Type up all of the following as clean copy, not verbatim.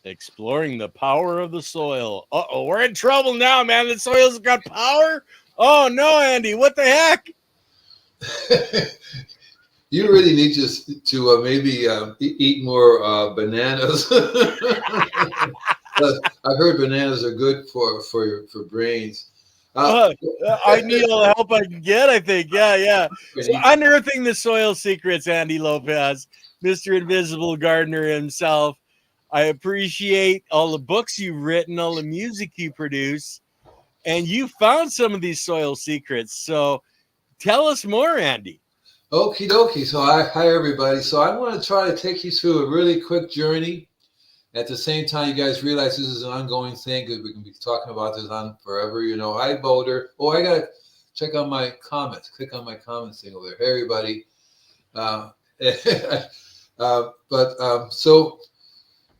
Exploring the power of the soil. Uh-oh, we're in trouble now, man. The soil's got power. Oh no, Andy, what the heck? You really need to maybe eat more bananas. I've heard bananas are good for brains. I need all the help I can get, I think. Yeah. So unearthing the soil secrets, Andy Lopez, Mr. Invisible Gardener himself. I appreciate all the books you've written, all the music you produce, and you found some of these soil secrets. So tell us more, Andy. Okie dokie. So hi everybody. So I want to try to take you through a really quick journey. At the same time, you guys realize this is an ongoing thing because we can be talking about this on forever. Hi Boulder. Oh, I gotta check on my comments. Click on my comments thing over there. Hey everybody. So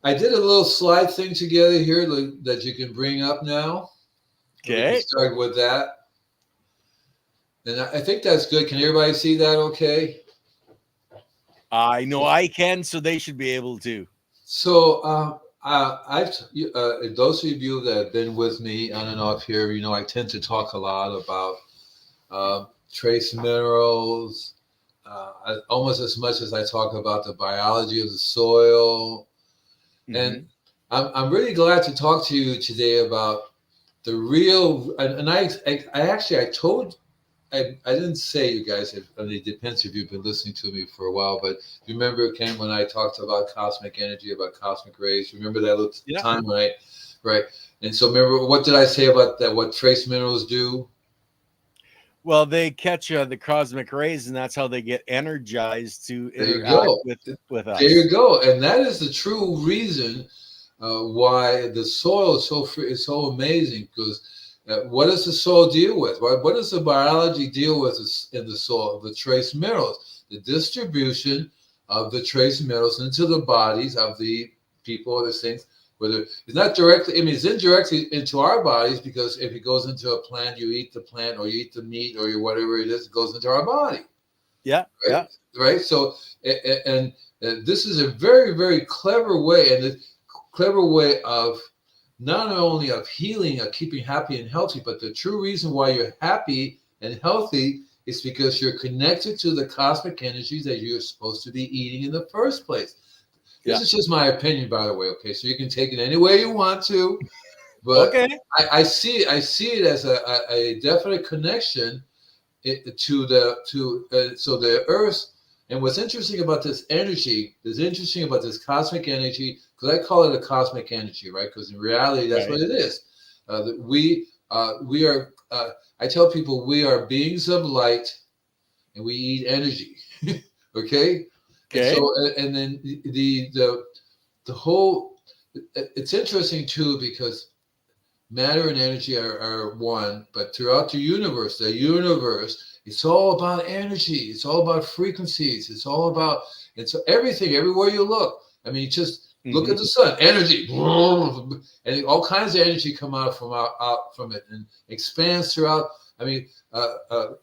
I did a little slide thing together here that you can bring up now. Okay. Start with that. And I think that's good. Can everybody see that okay? I know I can, so they should be able to. So those of you that have been with me on and off here, I tend to talk a lot about trace minerals, almost as much as I talk about the biology of the soil. Mm-hmm. And I'm really glad to talk to you today about the real. And I didn't say, you guys, and it depends if you've been listening to me for a while, but you remember, Ken, when I talked about cosmic energy, about cosmic rays? Remember that little time, right? Right. And so remember, what did I say about that, what trace minerals do? Well, they catch the cosmic rays, and that's how they get energized to interact with us. There you go. And that is the true reason why the soil is so amazing, because what does the soil deal with? What does the biology deal with in the soil? The trace minerals, the distribution of the trace minerals into the bodies of the people or the things. Whether it's not directly, it's indirectly into our bodies, because if it goes into a plant, you eat the plant, or you eat the meat, or whatever it is, it goes into our body. Yeah. Right? Yeah. Right. So, and this is a very, very clever way, and a clever way of not only of healing, of keeping happy and healthy, but the true reason why you're happy and healthy is because you're connected to the cosmic energies that you're supposed to be eating in the first place. This is just my opinion, by the way. Okay, so you can take it any way you want to, but okay. I see it as a definite connection to the earth. And what's interesting about this energy, this cosmic energy, because I call it a cosmic energy, right? Because in reality, that's what it is. We are. I tell people we are beings of light, and we eat energy. Okay. Okay. And so, and then the whole. It's interesting too, because matter and energy are one, but throughout the universe, it's all about energy. It's all about frequencies. It's all about, it's everything, everywhere you look. Just look at the sun, energy, and all kinds of energy come out from it and expands throughout.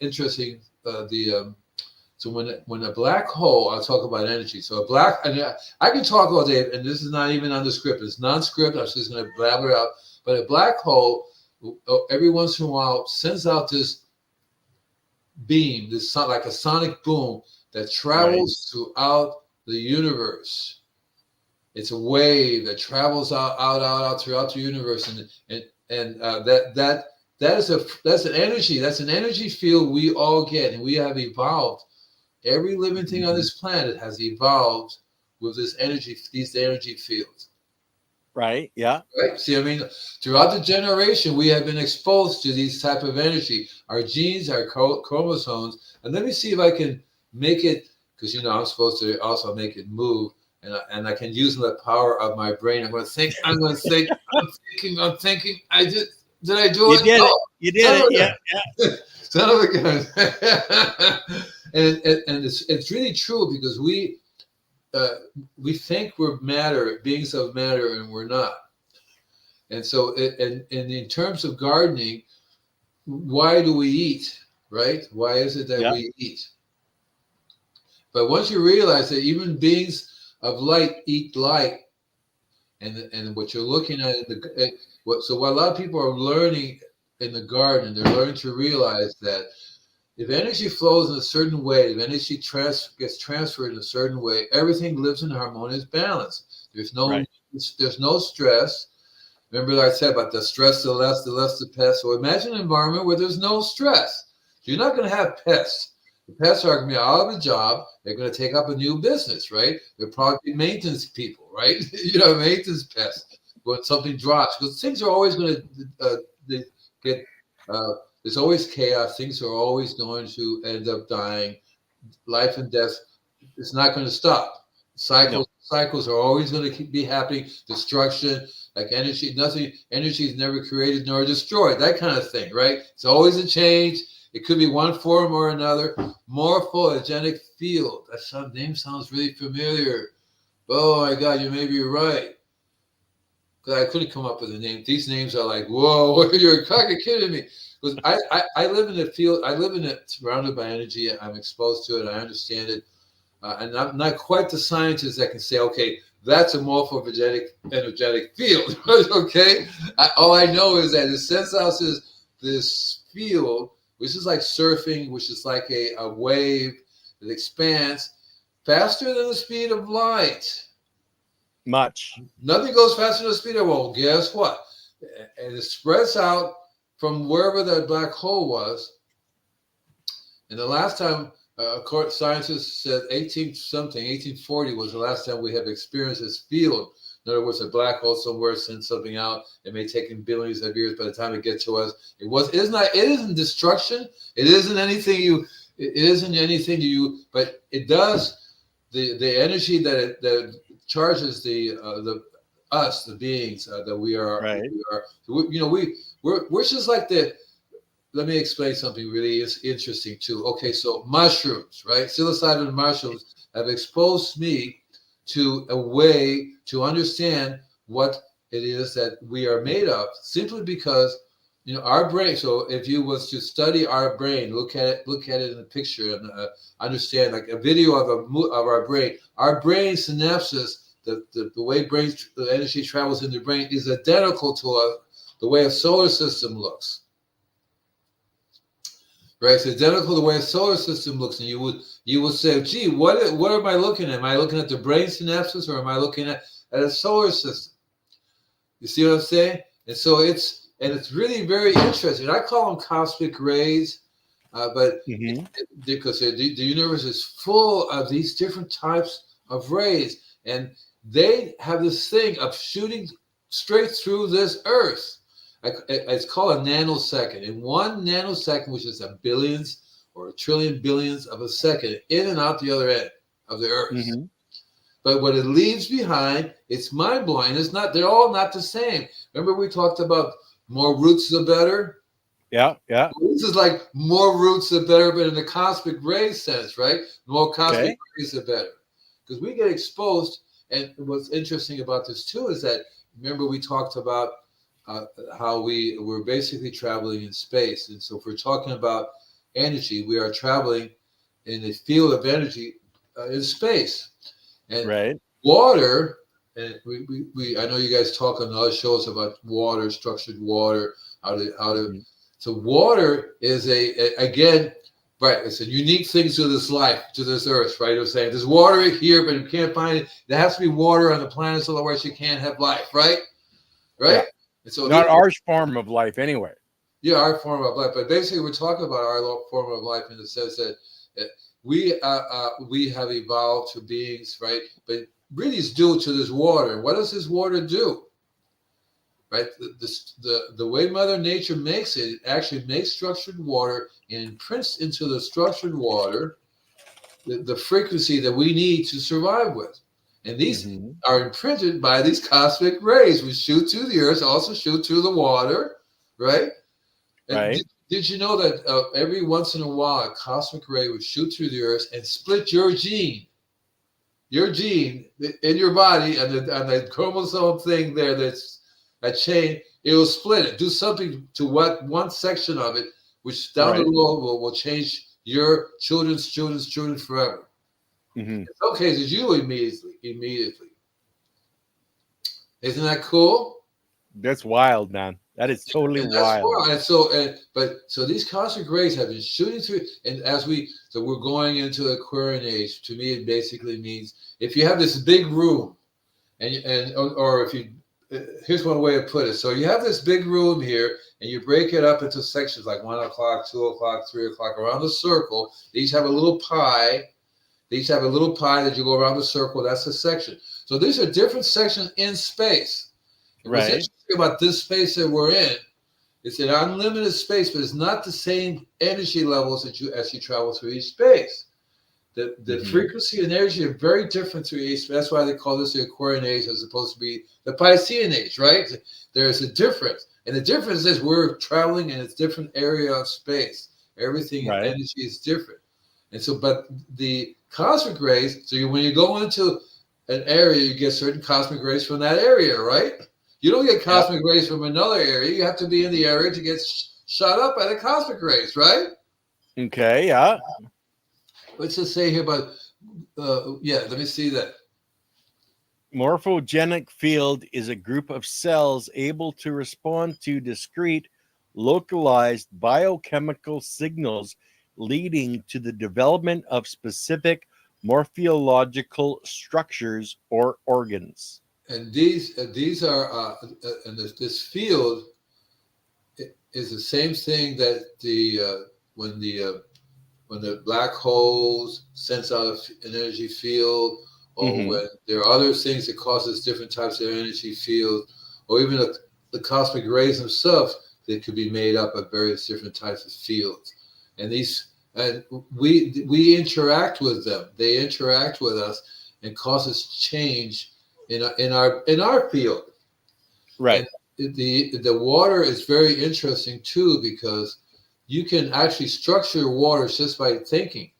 Interesting. So when a black hole, I'll talk about energy. So I can talk all day, and this is not even on the script. It's non-script. I'm just going to blabber out. But a black hole, every once in a while, sends out this beam, like a sonic boom that travels throughout the universe. It's a wave that travels out throughout the universe, and that's an energy. That's an energy field we all get, and we have evolved. Every living thing on this planet has evolved with these energy fields. Right. Yeah. Right. See, throughout the generation, we have been exposed to these type of energy. Our genes, our chromosomes, and let me see if I can make it, because I'm supposed to also make it move, and I can use the power of my brain. I'm thinking. I'm thinking. Did I do it? You did it. Yeah. Son of a gun. and it's really true, because we think we're beings of matter, and we're not. And so, in terms of gardening, why do we eat, right? Why is it that Yeah. we eat? But once you realize that even beings of light eat light, and what you're looking at what a lot of people are learning in the garden, they're learning to realize that if energy flows in a certain way, if energy gets transferred in a certain way, everything lives in harmonious balance. Right. There's no stress. Remember I said about the stress, the less the pests. So imagine an environment where there's no stress. So you're not going to have pests. The pests are going to be out of a job. They're going to take up a new business, right? They're probably maintenance people, right? Maintenance pests. When something drops, because things are always going to get. There's always chaos. Things are always going to end up dying. Life and death. It's not going to stop. Cycles are always going to be happening. Destruction, like energy, nothing. Energy is never created nor destroyed. That kind of thing, right? It's always a change. It could be one form or another. Morphogenic field. That name sounds really familiar. Oh my God, you may be right. I couldn't come up with a name. These names are like, whoa, you're fucking kidding me. Because I live in a field. I live in it, surrounded by energy. I'm exposed to it. I understand it. And I'm not quite the scientist that can say, okay, that's a morphogenic energetic field. Okay, all I know is that it sends out this field, which is like surfing, which is like a wave that expands faster than the speed of light. Much. Nothing goes faster than the speed of light. Well, guess what? And it spreads out from wherever that black hole was. And the last time scientists said 1840 was the last time we have experienced this field. In other words, a black hole somewhere sends something out. It may take in billions of years by the time it gets to us. It isn't destruction. It isn't anything but it does the energy that charges the beings that we are. Right. We're just like the. Let me explain something really interesting too. Okay, so mushrooms, right? Psilocybin mushrooms have exposed me to a way to understand what it is that we are made of, simply because our brain. So if you was to study our brain, look at it in a picture and understand, like a video of our brain. Our brain synapses, the way the energy travels in the brain is identical to the way a solar system looks. Right, it's identical to the way a solar system looks, and you would say, "Gee, what am I looking at? Am I looking at the brain synapses, or am I looking at a solar system?" You see what I'm saying? And so it's really very interesting. I call them cosmic rays, but because the universe is full of these different types of rays, and they have this thing of shooting straight through this Earth. It's called a nanosecond. In 1 nanosecond, which is a billions or a trillion billions of a second, in and out the other end of the Earth. Mm-hmm. But what it leaves behind, it's mind-blowing. They're all not the same. Remember we talked about more roots the better? Yeah. This is like more roots the better, but in the cosmic ray sense, right? More cosmic rays the better. Because we get exposed, and what's interesting about this too is that, remember we talked about how we're basically traveling in space. And so if we're talking about energy, we are traveling in a field of energy in space. And water, and I know you guys talk on other shows about water, structured water, how to. So water is again, right? It's a unique thing to this life, to this Earth, right? They're saying there's water here, but you can't find it. There has to be water on the planet, so otherwise you can't have life, right? Right. Yeah. So not our form of life, anyway. Yeah, our form of life. But basically, we're talking about our form of life in the sense that we have evolved to beings, right? But really, it's due to this water. What does this water do? Right? The way Mother Nature makes it actually makes structured water and imprints into the structured water the frequency that we need to survive with. And these are imprinted by these cosmic rays, which shoot through the Earth, also shoot through the water, right? And did you know that every once in a while, a cosmic ray would shoot through the Earth and split your gene in your body, and the chromosome thing there, that's a chain, it will split it. Do something to what one section of it, which down the road will change your children's children forever. Mm-hmm. In some cases, you immediately. Isn't that cool? That's wild, man. That is totally And that's wild. wild. So these cosmic rays have been shooting through, and we're going into the Aquarian age. To me, it basically means if you have this big room, or if you here's one way to put it. So you have this big room here, and you break it up into sections like 1 o'clock, 2 o'clock, 3 o'clock around the circle. They each have a little pie. They each have a little pie that you go around the circle. That's the section. So these are different sections in space. And what's interesting about this space that we're in, it's an unlimited space, but it's not the same energy levels as you travel through each space. The frequency and energy are very different through each. That's why they call this the Aquarian age as opposed to be the Piscean age, right? There's a difference. And the difference is we're traveling in a different area of space. Everything in energy is different. And so, but the cosmic rays, when you go into an area, you get certain cosmic rays from that area, right? You don't get cosmic rays from another area. You have to be in the area to get shot up by the cosmic rays, right? Okay, yeah. Let's just say here about, let me see that. Morphogenic field is a group of cells able to respond to discrete, localized biochemical signals leading to the development of specific morphological structures or organs. And these are, and this field is the same thing that when the black holes sense out an energy field, or when there are other things that causes different types of energy field, or even the cosmic rays themselves that could be made up of various different types of fields. And we interact with them. They interact with us and causes change in our field. Right. And the water is very interesting too, because you can actually structure water just by thinking.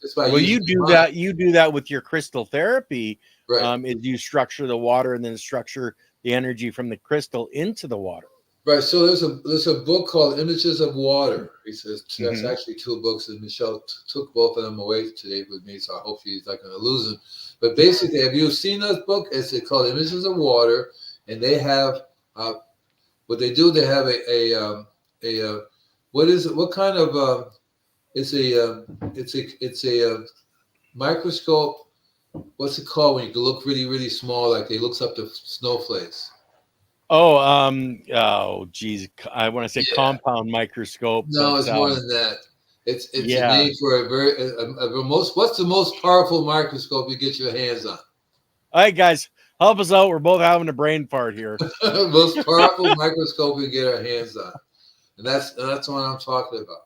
Just by you do that. You do that with your crystal therapy. Right. Is you structure the water and then structure the energy from the crystal into the water. Right. So there's a book called Images of Water. He says that's actually 2 books, and Michelle took both of them away today with me, so I hope she's not going to lose them. But basically, have you seen that book? It's called Images of Water, and they have what they do. They have a what is it? What kind of it's a microscope. What's it called when you look really, really small, like it looks up to snowflakes? Oh, geez. I want to say compound microscope. No, it's more than that. It's a name for what's the most powerful microscope you get your hands on? All right, guys, help us out. We're both having a brain fart here. Most powerful microscope we get our hands on, and that's what I'm talking about.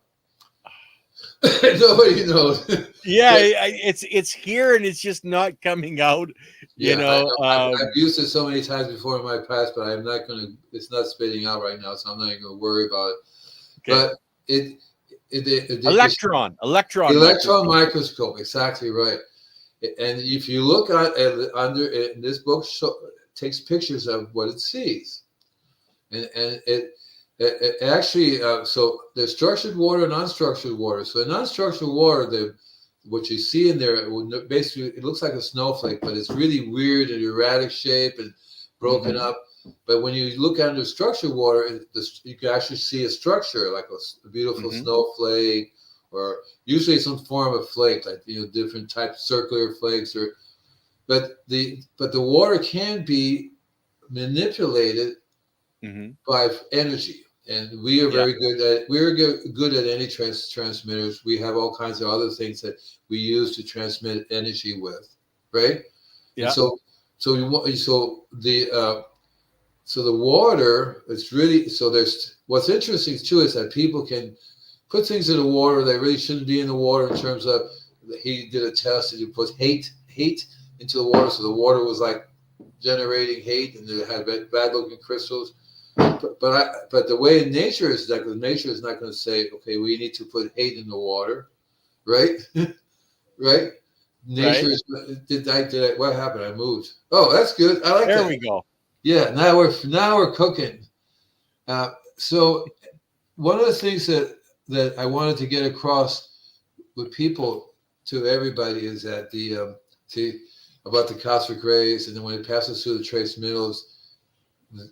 Nobody knows. It's here and it's just not coming out. I've used it so many times before in my past, but I'm not going to. It's not spitting out right now, so I'm not even going to worry about it. Okay. But electron microscope, exactly right. And if you look at under it, this book takes pictures of what it sees, and it actually, so there's structured water and unstructured water. So in unstructured water, what you see in there, basically, it looks like a snowflake, but it's really weird and erratic shape and broken up. But when you look under structured water, you can actually see a structure, like a beautiful snowflake, or usually some form of flake, like different types, circular flakes, but the water can be manipulated by energy. And we are very good at good at any transmitters. We have all kinds of other things that we use to transmit energy with, right? Yeah. And so the water is really, so there's what's interesting too is that people can put things in the water that really shouldn't be in the water. In terms of, he did a test and you put hate into the water, so the water was like generating hate, and it had bad looking crystals. But the way in nature is that, because nature is not going to say, okay, we need to put hate in the water, right? Right? Nature is. Did I? What happened? I moved. Oh, that's good. I like that. There we go. Yeah, now we're cooking. So one of the things that I wanted to get across with people to everybody is that see about the cosmic rays, and then when it passes through the trace minerals,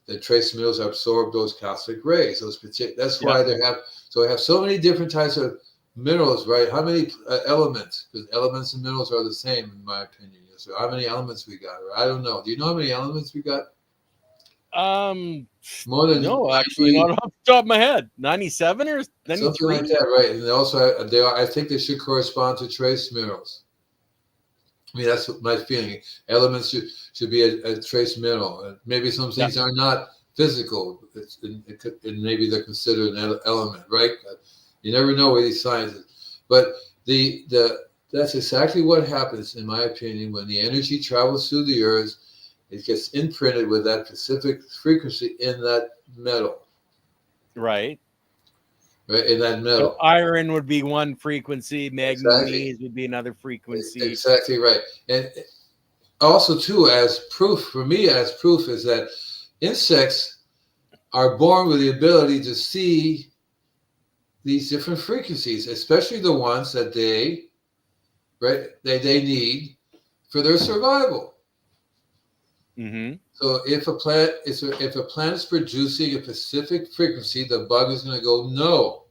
the trace minerals absorb those cosmic rays. That's Yeah. why they have so many different types of minerals, right? How many elements? Because elements and minerals are the same, in my opinion. So how many elements we got? I don't know. Do you know how many elements we got? Um, More than no, actually, 90, not off the top of my head. 97 or something like 93? that, right? And they also I think they should correspond to trace minerals. I mean, that's my feeling. Elements should be a trace mineral. Maybe some Yeah. things are not physical. And maybe they're considered an element, right? You never know with these sciences. But the that's exactly what happens, in my opinion, when the energy travels through the earth. It gets imprinted with that specific frequency in that metal, Right. right? In that So metal. iron would be one frequency, Exactly. manganese would be another frequency. Exactly right. And also, too, as proof for me, as proof is that insects are born with the ability to see these different frequencies, especially the ones that they need for their survival. Mm-hmm. So if a plant is producing a specific frequency, the bug is going to go no.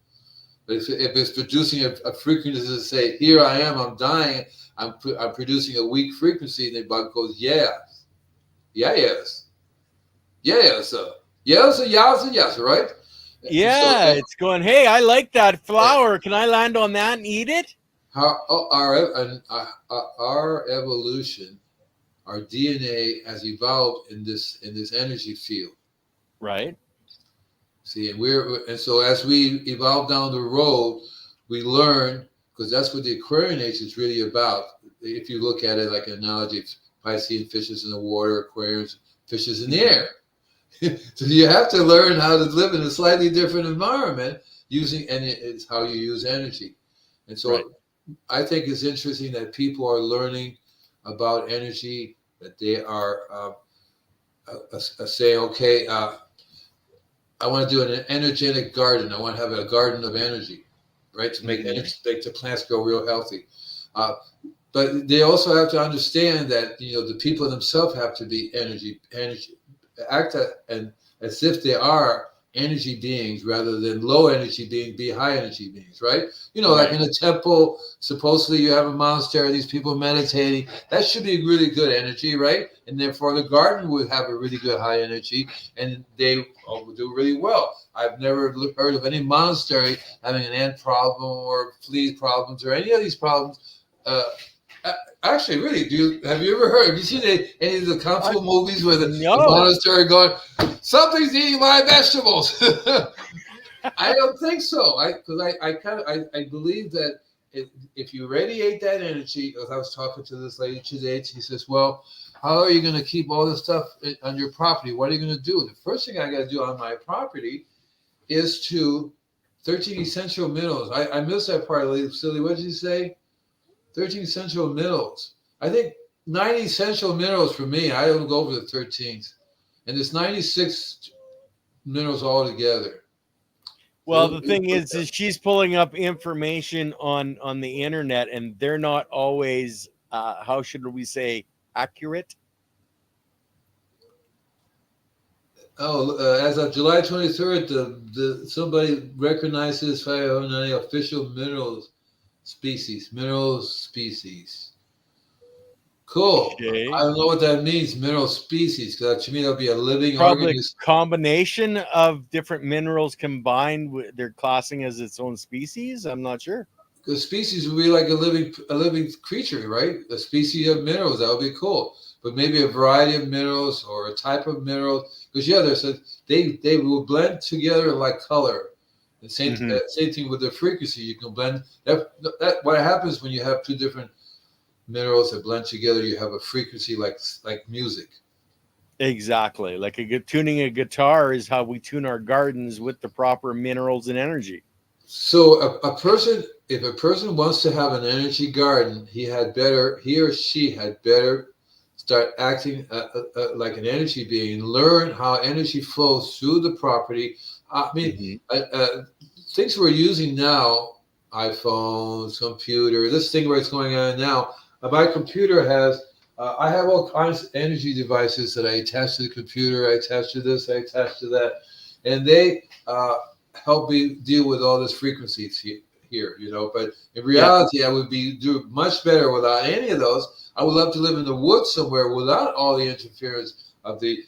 But if it's producing a frequency to say, here I am, I'm dying, I'm producing a weak frequency, and the bug goes, yeah, yeah, yes, yes, yes, yes, yes, right? So Yeah, it's going, hey, I like that flower. Can I land on that and eat it? our evolution, our DNA has evolved in this energy field. Right. See, and so as we evolve down the road, we learn, because that's what the Aquarian age is really about. If you look at it like an analogy, Piscean fishes in the water, Aquarians fishes in the air. So you have to learn how to live in a slightly different environment and it's how you use energy. And so Right. I think it's interesting that people are learning about energy, that they are saying, okay, I want to do an energetic garden. I want to have a garden of energy, right? To make energy, make the plants grow real healthy. Uh, but they also have to understand that the people themselves have to be energy, and as if they are energy beings rather than low energy beings, be high energy beings, right? Like in a temple, supposedly you have a monastery, these people meditating. That should be really good energy, right? And therefore the garden would have a really good high energy, and they would do really well. I've never heard of any monastery having an ant problem or flea problems or any of these problems. Actually, really, have you ever heard? Have you seen any of the kung fu movies where the No. monastery going, something's eating my vegetables? I don't think so. I believe that if you radiate that energy, as I was talking to this lady today, she says, well, how are you going to keep all this stuff on your property? What are you going to do? The first thing I got to do on my property is to 13 essential minerals. I missed that part, Silly. What did you say? 13 essential minerals. I think 90 essential minerals for me. I don't go over the 13s. And there's 96 minerals altogether. Well, the thing is she's pulling up information on the internet, and they're not always, how should we say, accurate. As of July 23rd, somebody recognizes 590 official mineral species. Cool. Okay. I don't know what that means, mineral species, because to me that'll be a living Probably a organism. combination of different minerals combined with they're classing as its own species. I'm not sure. The species would be like a living creature, right? A species of minerals. That would be cool. But maybe a variety of minerals or a type of mineral. Because they will blend together like color. The same thing with the frequency. You can blend that. What happens when you have two different minerals that blend together? You have a frequency like music. Exactly. Like tuning a guitar is how we tune our gardens with the proper minerals and energy. So if a person wants to have an energy garden, he or she had better start acting like an energy being, learn how energy flows through the property. I mean, things we're using now, iPhones, computer, this thing where it's going on now, my computer has, I have all kinds of energy devices that I attach to the computer, I attach to this, I attach to that, and they help me deal with all this frequencies here, you know. But in reality, I would be do much better without any of those. I would love to live in the woods somewhere without all the interference of the,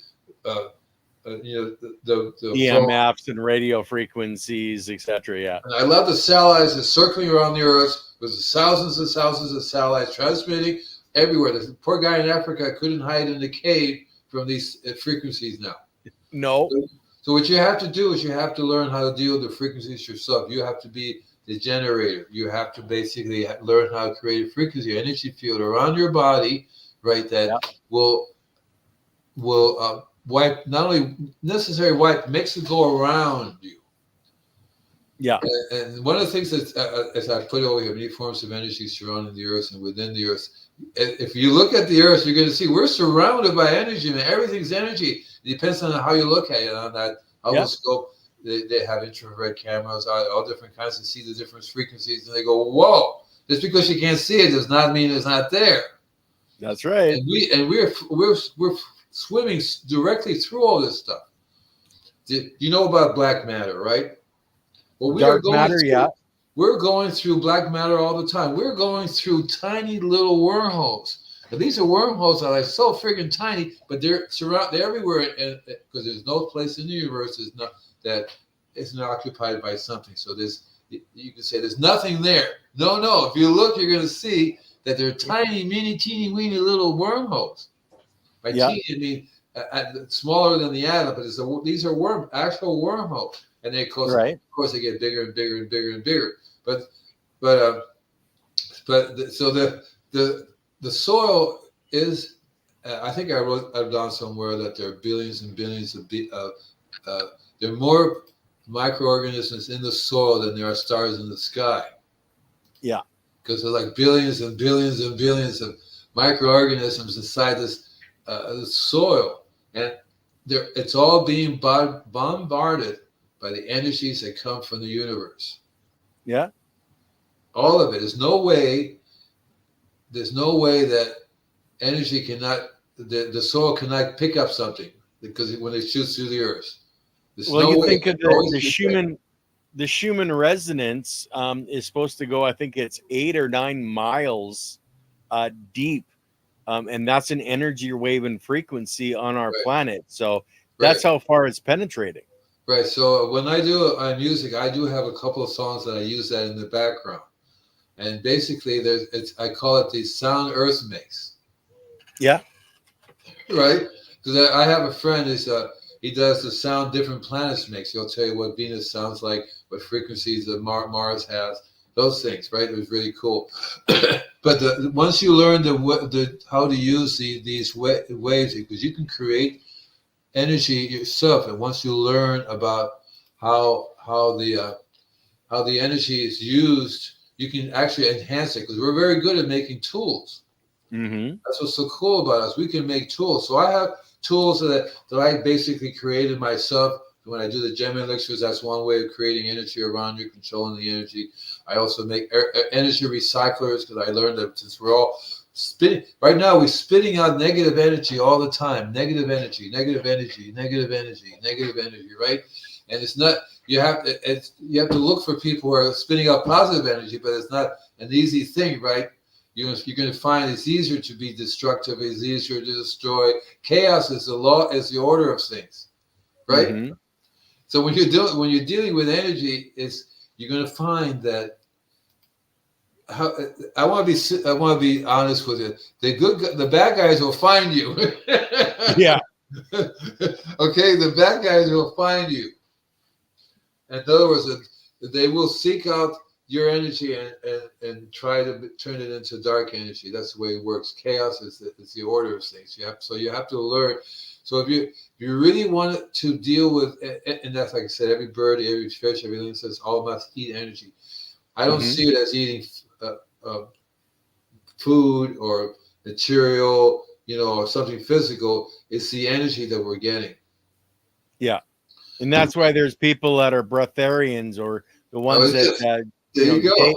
you know, the EMFs and radio frequencies, etc. Yeah. And I love the satellites that's circling around the Earth with thousands and thousands of satellites transmitting everywhere. The poor guy in Africa couldn't hide in the cave from these frequencies now. No. So what you have to do is you have to learn how to deal with the frequencies yourself. You have to be the generator. You have to basically learn how to create a frequency, energy field around your body, right? That will wipe, not only necessary wipe, makes it go around you. Yeah. And one of the things that, as I put over here, many forms of energy surrounding the Earth and within the Earth. If you look at the Earth, you're going to see we're surrounded by energy, man. Everything's energy. It depends on how you look at it. On that telescope, they have infrared cameras, all different kinds to see the different frequencies, and they go, "Whoa!" Just because you can't see it does not mean it's not there. That's right. And we're swimming directly through all this stuff. You know about black matter, right? Well, Dark matter, we're going through black matter all the time. We're going through tiny little wormholes. Now, these are wormholes that are so friggin' tiny, but they're everywhere, because there's no place in the universe that isn't occupied by something. So you can say there's nothing there. No. If you look, you're going to see that they're tiny, teeny, weeny little wormholes. By teeny, I mean smaller than the atom, but these are actual wormholes. And they, of course, they get bigger and bigger and bigger and bigger. So the soil is. I think I've done somewhere that there are billions and billions of. There are more microorganisms in the soil than there are stars in the sky. Yeah. Because there's like billions and billions and billions of microorganisms inside this soil, and it's all being bombarded by the energies that come from the universe. Yeah. All of it. There's no way that energy the soil cannot pick up something, because when it shoots through the earth. You think of the Schumann resonance is supposed to go, I think it's 8 or 9 miles deep. And that's an energy wave and frequency on our planet. So that's how far it's penetrating. Right. So when I do music, I do have a couple of songs that I use that in the background. And basically I call it the sound Earth makes. Yeah. Right? Because I have a friend, he does the sound different planets makes. He'll tell you what Venus sounds like, what frequencies that Mars has, those things, right? It was really cool. But once you learn how to use these waves, because you can create energy yourself, and once you learn about how the energy is used, you can actually enhance it, because we're very good at making tools. Mm-hmm. That's what's so cool about us. We can make tools. So I have tools that I basically created myself. When I do the Gem elixirs, that's one way of creating energy around you, controlling the energy. I also make energy recyclers, because I learned that since we're all spitting right now, we're spitting out negative energy all the time. Negative energy, right? And it's not. You have to look for people who are spitting out positive energy, but it's not an easy thing, right? You're going to find it's easier to be destructive. It's easier to destroy. Chaos is the order of things, right? Mm-hmm. So when you're dealing with energy, you're going to find that. I want to be honest with you. The bad guys will find you. Yeah. Okay, the bad guys will find you. In other words, they will seek out your energy and try to turn it into dark energy. That's the way it works. Chaos is the order of things. You have to learn. So if you really want to deal with, and that's like I said, every bird, every fish, everything says all must eat energy. I don't see it as eating food or material. or something physical. It's the energy that we're getting. Yeah. And that's why there's people that are breatharians, or the ones Oh, that, there you day,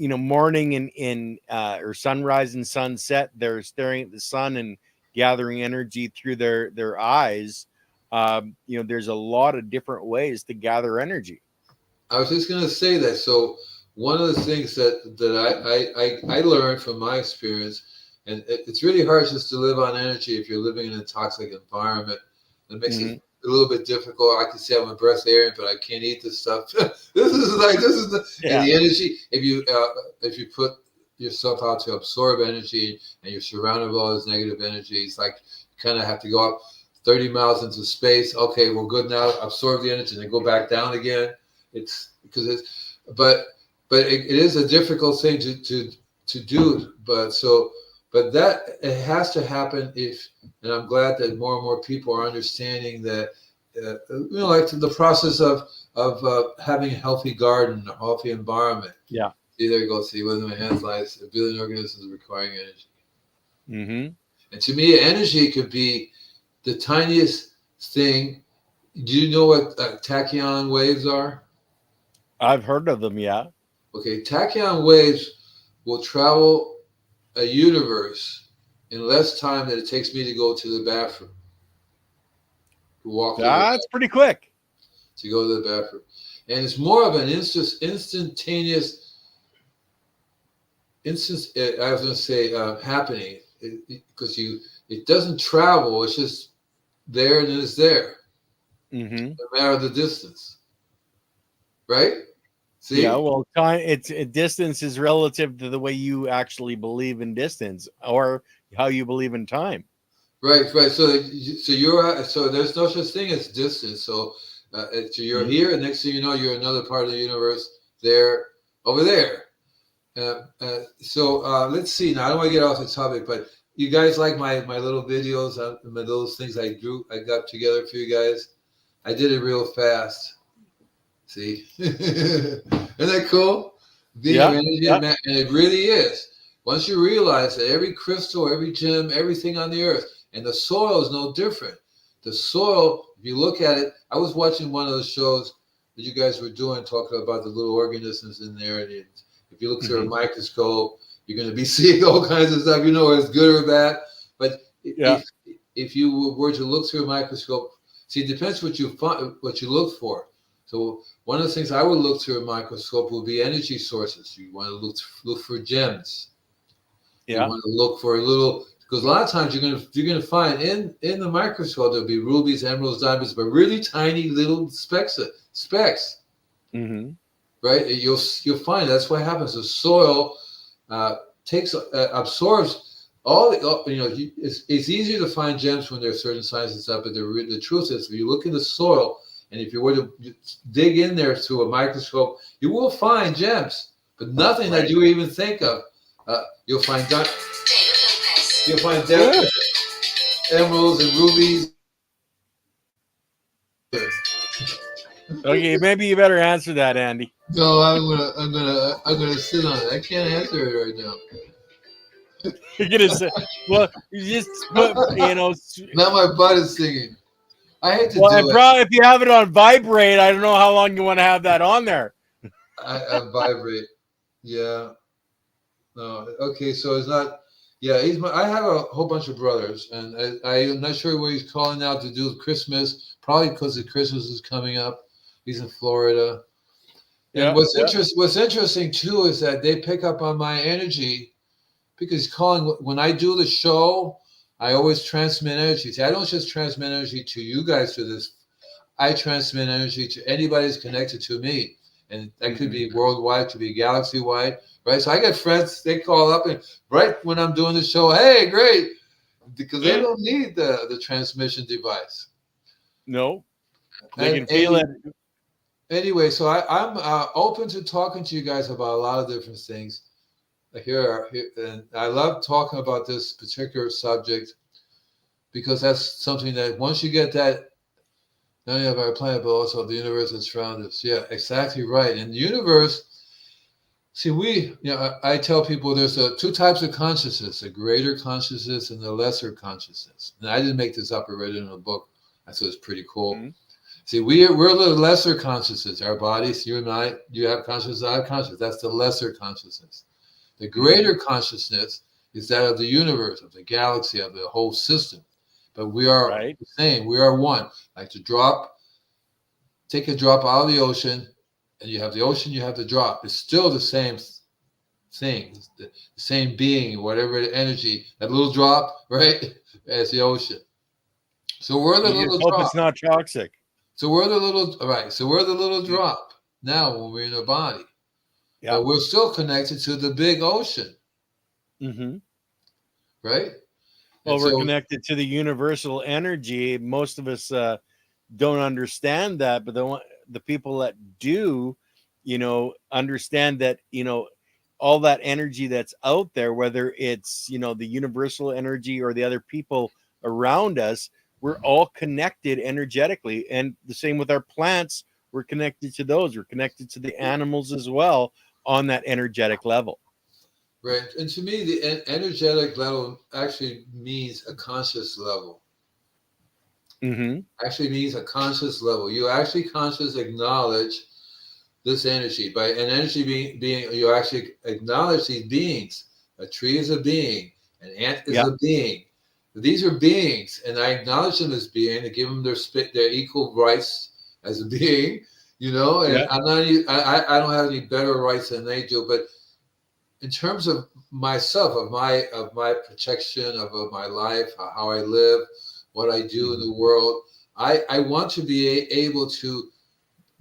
go. morning or sunrise and sunset, they're staring at the sun and gathering energy through their eyes. There's a lot of different ways to gather energy. I was just going to say that. So one of the things that I learned from my experience, and it's really hard just to live on energy if you're living in a toxic environment. It makes it a little bit difficult. I can say I'm a breatharian, but I can't eat this stuff. This is and the energy. If you put yourself out to absorb energy, and you're surrounded with all this negative energy, it's like you kind of have to go up 30 miles into space. Okay, we're good now. Absorb the energy and then go back down again. It's because it's, but it is a difficult thing to do. But that it has to happen and I'm glad that more and more people are understanding that, like the process of having a healthy garden, a healthy environment. Yeah. See, there you go. See, whether my hands lies, a billion organisms requiring energy. Mm-hmm. And to me, energy could be the tiniest thing. Do you know what tachyon waves are? I've heard of them. Yeah. Okay, tachyon waves will travel a universe in less time than it takes me to go to the bathroom, to walk to the bathroom, That's pretty quick. to go to the bathroom. And it's more of an instantaneous, I was going to say happening, because it doesn't travel. It's just there and it's there, Mm-hmm. no matter the distance, right? See? Yeah, well, distance is relative to the way you actually believe in distance, or how you believe in time. Right. So there's no such thing as distance. So you're here, and next thing you know, you're another part of the universe there, over there. Let's see. Now I don't want to get off the topic, but you guys like my little videos, my little things I got together for you guys. I did it real fast. See, isn't that cool? Being of energy, and it really is. Once you realize that every crystal, every gem, everything on the earth, and the soil is no different. The soil, if you look at it, I was watching one of the shows that you guys were doing, talking about the little organisms in there. And if you look through a microscope, you're going to be seeing all kinds of stuff. It's good or bad. But if you were to look through a microscope, see, it depends what you look for. So one of the things I would look through a microscope would be energy sources. You want to look for gems. You want to look for because a lot of times you're gonna find in the microscope there'll be rubies, emeralds, diamonds, but really tiny little specks. Mm-hmm. Right? You'll find that's what happens. The soil absorbs all the. It's easier to find gems when there's certain sizes and stuff, but the truth is, if you look in the soil, and if you were to dig in there through a microscope, you will find gems, but nothing that you even think of. You'll find emeralds and rubies. Okay, maybe you better answer that, Andy. No, I'm gonna sit on it. I can't answer it right now. You're gonna say, well, you just put, Now my butt is singing. I hate to do it. Probably if you have it on vibrate, I don't know how long you want to have that on there. I vibrate. Yeah. No. Okay. So it's not. Yeah. I have a whole bunch of brothers, and I'm not sure where he's calling out to do Christmas. Probably because the Christmas is coming up. He's in Florida. And what's interesting too is that they pick up on my energy, because when I do the show, I always transmit energy. See, I don't just transmit energy to you guys through this. I transmit energy to anybody who's connected to me. And that could be worldwide, could be galaxy wide, right? So I get friends, they call up, and right when I'm doing the show, hey, great, because they don't need the transmission device. No, they can feel it. Anyway, so I'm open to talking to you guys about a lot of different things. Here, and I love talking about this particular subject, because that's something that once you get that, not only of our planet, but also the universe that surrounds us. Yeah, exactly right. And the universe, See, I tell people there's two types of consciousness: a greater consciousness and a lesser consciousness. And I didn't make this up; I read it in a book. I thought it's pretty cool. Mm-hmm. See, we're the lesser consciousness. Our bodies, you and I, you have consciousness, I have consciousness. That's the lesser consciousness. The greater consciousness is that of the universe, of the galaxy, of the whole system. But we are Right. the same. We are one. Like take a drop out of the ocean, and you have the ocean, you have the drop. It's still the same thing, the same being, whatever energy, that little drop, right, as the ocean. So we're the You just little hope drop. it's not toxic. So we're the little right. So we're the little drop now when we're in our body, Yeah. but we're still connected to the big ocean, Mm-hmm. right? Well, And we're so connected to the universal energy. Most of us don't understand that, but the people that do, understand that, all that energy that's out there, whether it's, the universal energy or the other people around us, we're all connected energetically. And the same with our plants, we're connected to those. We're connected to the animals as well on that energetic level. right, and to me, the energetic level actually means a conscious level. Mm-hmm. Actually means a conscious level. You actually conscious acknowledge this energy. By an energy being you actually acknowledge these beings. A tree is a being, an ant is Yeah. a being. These are beings, and I acknowledge them as being, and give them their equal rights as a being. And Yeah. I'm not. I don't have any better rights than they do, but in terms of myself, of my protection, of my life, how I live, what I do in Mm-hmm. the world, I want to be able to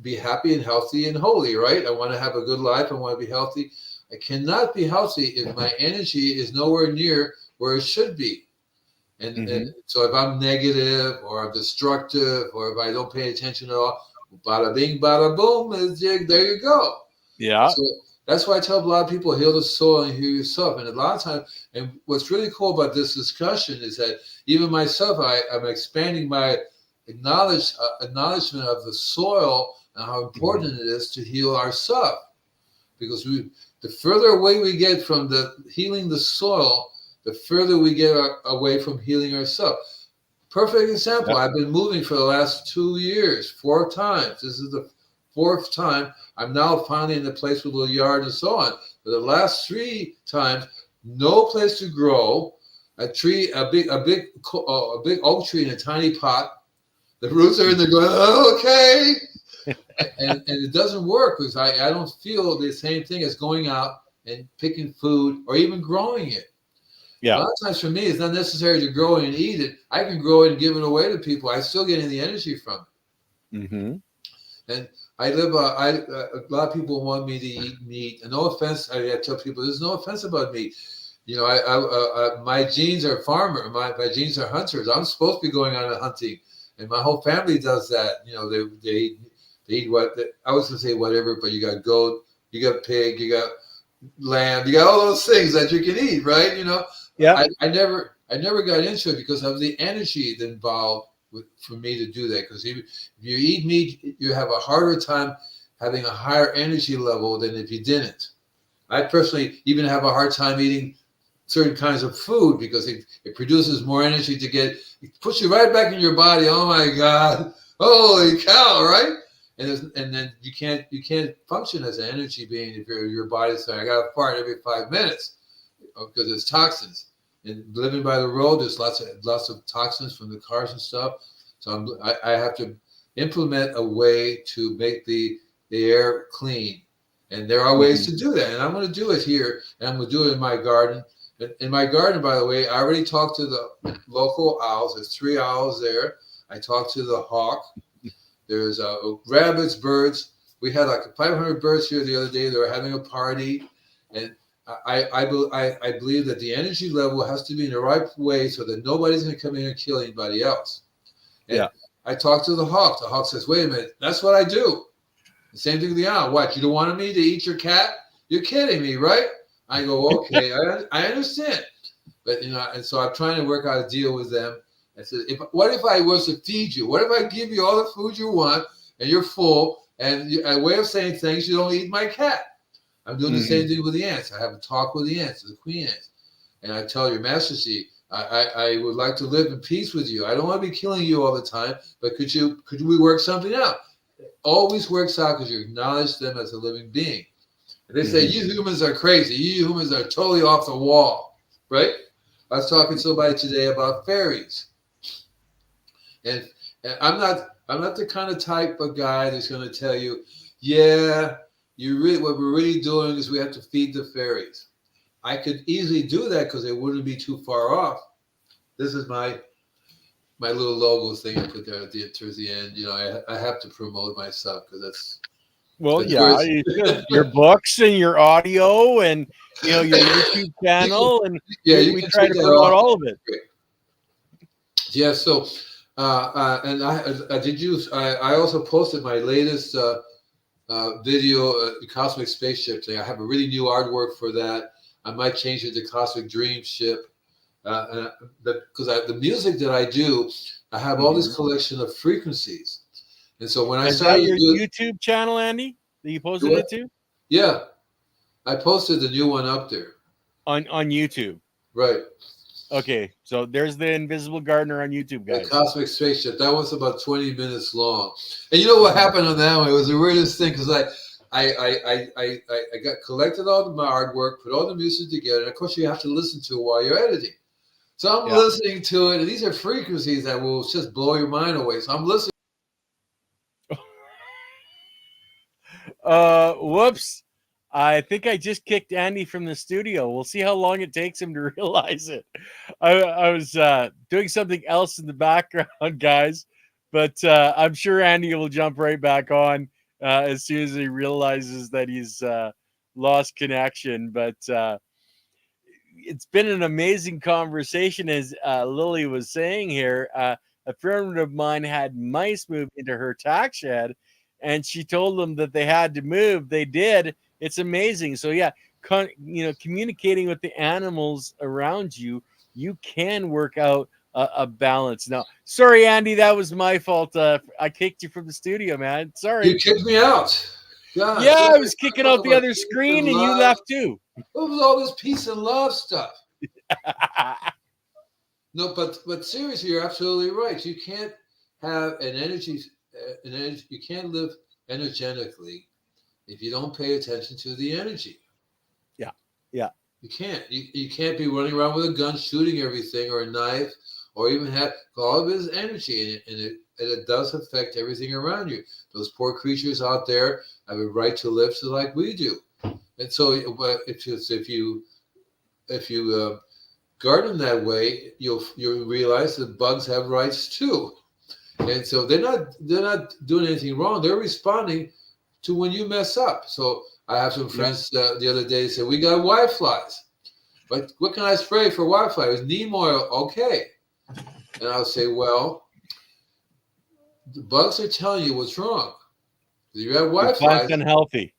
be happy and healthy and holy, right? I want to have a good life. I want to be healthy. I cannot be healthy if my energy is nowhere near where it should be. And Mm-hmm. so if I'm negative or I'm destructive or if I don't pay attention at all, bada bing, bada boom, there you go. Yeah. So that's why I tell a lot of people, heal the soul and heal yourself. And a lot of times, and what's really cool about this discussion is that even myself, I'm expanding my acknowledgement of the soil and how Mm-hmm. important it is to heal ourselves. Because the further away we get from the healing the soil, the further we get away from healing ourselves. Perfect example. Yeah. I've been moving for the last 2 years, 4 times. This is the fourth time. I'm now finally in a place with a little yard and so on. But the last 3 times, no place to grow. A tree, a big oak tree in a tiny pot. The roots are in there going, oh, okay. And it doesn't work because I don't feel the same thing as going out and picking food or even growing it. A Yeah. lot of times for me, it's not necessary to grow it and eat it. I can grow it and give it away to people. I still getting the energy from Mm-hmm. it. And I live. A lot of people want me to eat meat. And no offense, I tell people there's no offense about meat. My genes are farmer. My genes are hunters. I'm supposed to be going on a hunting, and my whole family does that. They eat what I was gonna say whatever, but you got goat, you got pig, you got lamb, you got all those things that you can eat, right? Yeah. I never got into it because of the energy involved for me to do that. Because if you eat meat, you have a harder time having a higher energy level than if you didn't. I personally even have a hard time eating certain kinds of food because it produces more energy it puts you right back in your body. Oh my God. Holy cow, right? And then you can't function as an energy being if your body's saying, I got to fart every 5 minutes because it's toxins. And living by the road, there's lots of toxins from the cars and stuff. So I have to implement a way to make the air clean. And there are ways Mm-hmm. to do that. And I'm going to do it here. And I'm going to do it in my garden. In my garden, by the way, I already talked to the local owls. There's 3 owls there. I talked to the hawk. There's rabbits, birds. We had like 500 birds here the other day. They were having a party. And I believe that the energy level has to be in the right way so that nobody's going to come in and kill anybody else. And Yeah. I talked to the hawk. The hawk says, wait a minute, that's what I do. The same thing with the owl. What, you don't want me to eat your cat? You're kidding me, right? I go, okay, I understand. But, and so I'm trying to work out a deal with them. I said, what if I was to feed you? What if I give you all the food you want and you're full and a way of saying things, you don't eat my cat? I'm doing the same thing with the ants. I have a talk with the ants, the queen ants. And I tell your master seed, I would like to live in peace with you. I don't want to be killing you all the time, but could we work something out? It always works out because you acknowledge them as a living being. And they say, you humans are crazy. You humans are totally off the wall, right? I was talking to somebody today about fairies. And I'm not the kind of type of guy that's going to tell you, yeah, what we're really doing is we have to feed the fairies. I could easily do that because it wouldn't be too far off. This is my little logo thing I put there towards the end. You know, I have to promote myself because that's. Well, yeah, you should. Your books and your audio and your YouTube channel, and we try to promote all of it. Yeah. So, and I also posted my latest video, the Cosmic Spaceship thing. I have a really new artwork for that. I might change it to Cosmic Dream Ship. Because the music that I do, I have all this collection of frequencies, and so when I started your YouTube channel, Andy, that you posted it to? Yeah, I posted the new one up there on YouTube. Right. Okay, so there's the Invisible Gardener on YouTube, guys. The Cosmic Spaceship. That was about 20 minutes long, and you know what happened on that one? It was the weirdest thing because I got collected all my artwork, put all the music together, and of course you have to listen to it while you're editing. So I'm listening to it, and these are frequencies that will just blow your mind away. So I'm listening. Whoops. I think I just kicked Andy from the studio. We'll see how long it takes him to realize it. I was doing something else in the background, guys, but I'm sure Andy will jump right back on as soon as he realizes that he's lost connection. But it's been an amazing conversation, as Lily was saying here. A friend of mine had mice move into her tack shed, and she told them that they had to move. They did. It's amazing. So yeah, communicating with the animals around you, you can work out a balance. Now, sorry, Andy, that was my fault. I kicked you from the studio, man. Sorry. You kicked me out. God, yeah, I was kicking out the other screen, and you left too. What was all this peace and love stuff? No, but seriously, you're absolutely right. You can't have an energy. You can't live energetically if you don't pay attention to the energy. Yeah. You can't. You can't be running around with a gun shooting everything or a knife or even have all of it is energy, and it does affect everything around you. Those poor creatures out there have a right to live so like we do. And so, if you garden that way, you'll realize that bugs have rights too. And so they're not doing anything wrong. They're responding to when you mess up. So I have some friends the other day say, we got white flies. But what can I spray for white flies? Neem oil, okay. And I'll say, well, the bugs are telling you what's wrong. You have white flies. Unhealthy.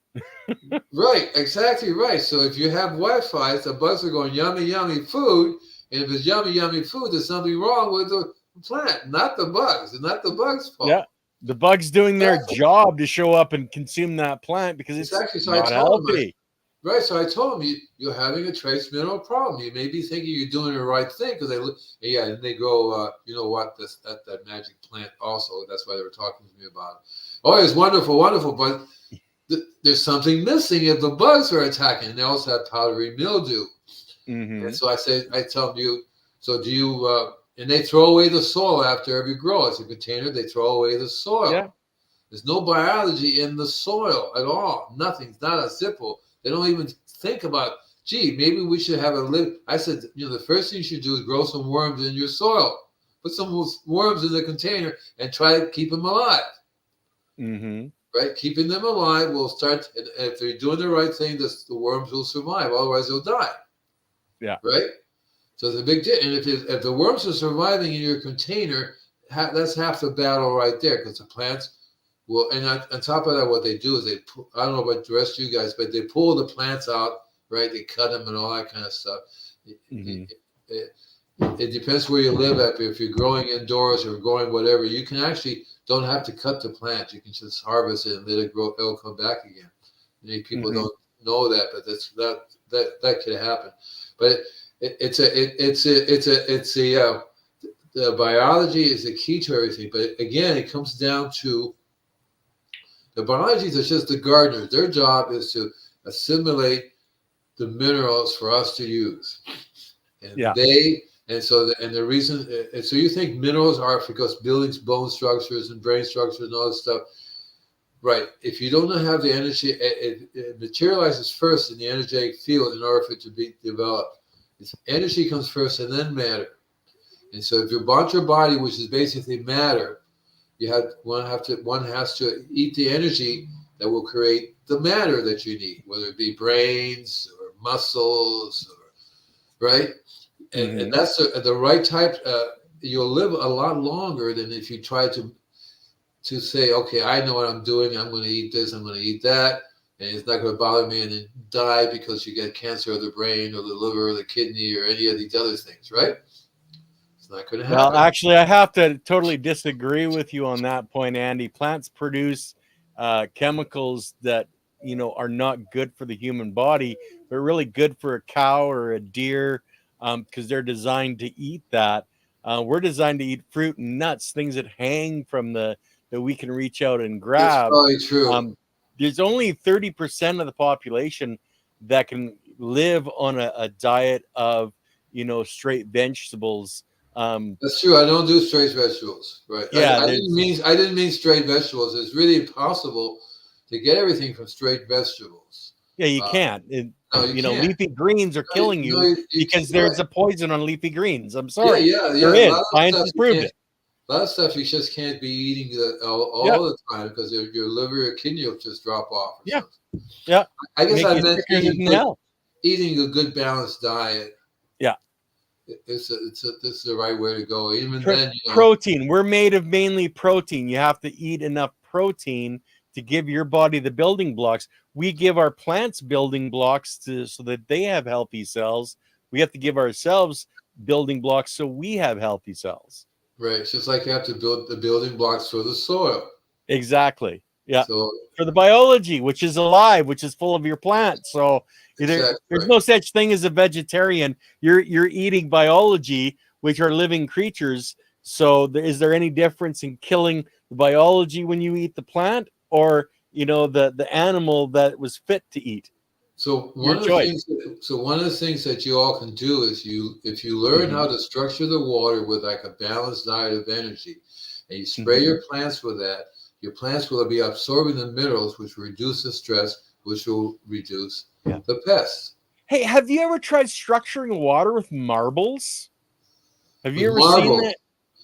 Right, exactly right. So if you have white flies, the bugs are going yummy, yummy food. And if it's yummy, yummy food, there's something wrong with the plant, not the bugs. It's not the bugs' fault. Yeah, the bugs doing their job to show up and consume that plant because it's not healthy. Right, so I told them you're having a trace mineral problem. You may be thinking you're doing the right thing because and they grow, that magic plant also. That's why they were talking to me about it. Oh, it's wonderful, wonderful, but there's something missing if the bugs are attacking. And they also have powdery mildew. Mm-hmm. And so I tell them so do you, and they throw away the soil after every grow. It's a container, they throw away the soil. Yeah. There's no biology in the soil at all. Nothing's not a zippo. They don't even think about, gee, maybe we should have I said, the first thing you should do is grow some worms in your soil. Put some worms in the container and try to keep them alive. Mm-hmm. Right? Keeping them alive will start, and if they're doing the right thing, the worms will survive. Otherwise, they'll die. Yeah. Right? So it's a big deal. And if the worms are surviving in your container, that's half the battle right there, because the plants will, and on top of that, what they do is I don't know about the rest of you guys, but they pull the plants out, right? They cut them and all that kind of stuff. Mm-hmm. It depends where you live at. If you're growing indoors or growing whatever, you can actually don't have to cut the plant. You can just harvest it and let it grow. It'll come back again. People don't know that, but that could happen. But the biology is the key to everything. But again, it comes down to the biologists are just the gardeners. Their job is to assimilate the minerals for us to use, and Yeah. the reason, and so you think minerals are because buildings, bone structures, and brain structures, and all this stuff, right? If you don't have the energy, it materializes first in the energetic field in order for it to be developed. It's energy comes first, and then matter. And so, if you want your body, which is basically matter, one has to eat the energy that will create the matter that you need, whether it be brains or muscles, right? And that's the right type. You'll live a lot longer than if you try to say, okay, I know what I'm doing. I'm going to eat this. I'm going to eat that, and it's not going to bother me, and then die because you get cancer of the brain or the liver or the kidney or any of these other things, right? It's not going to happen. Well, actually, I have to totally disagree with you on that point, Andy. Plants produce chemicals that are not good for the human body, but really good for a cow or a deer because they're designed to eat that. We're designed to eat fruit and nuts, things that hang from that we can reach out and That's grab. probably true. There's only 30% of the population that can live on a diet of straight vegetables. That's true. I don't do straight vegetables, right? Yeah, I didn't mean straight vegetables. It's really impossible to get everything from straight vegetables. Yeah, you can't. No, you can't. Leafy greens are killing you because there's a poison on leafy greens. I'm sorry. Yeah. There is. Science has proved it. A lot of stuff you just can't be eating all the time because your liver, your kidney will just drop off. Yeah. Something. Yeah. I guess I meant eating a good balanced diet. Yeah. This is the right way to go. Even then, protein. We're made of mainly protein. You have to eat enough protein to give your body the building blocks. We give our plants building blocks so that they have healthy cells. We have to give ourselves building blocks so we have healthy cells. Right. It's just like you have to build the building blocks for the soil. Exactly. Yeah. So, for the biology, which is alive, which is full of your plants. So there's no such thing as a vegetarian. You're eating biology, which are living creatures. So is there any difference in killing the biology when you eat the plant or the animal that was fit to eat? So one of the things that you all can do is if you learn how to structure the water with like a balanced diet of energy, and you spray your plants with that, your plants will be absorbing the minerals, which reduce the stress, which will reduce the pests. Hey, have you ever tried structuring water with marbles? Have you ever seen that?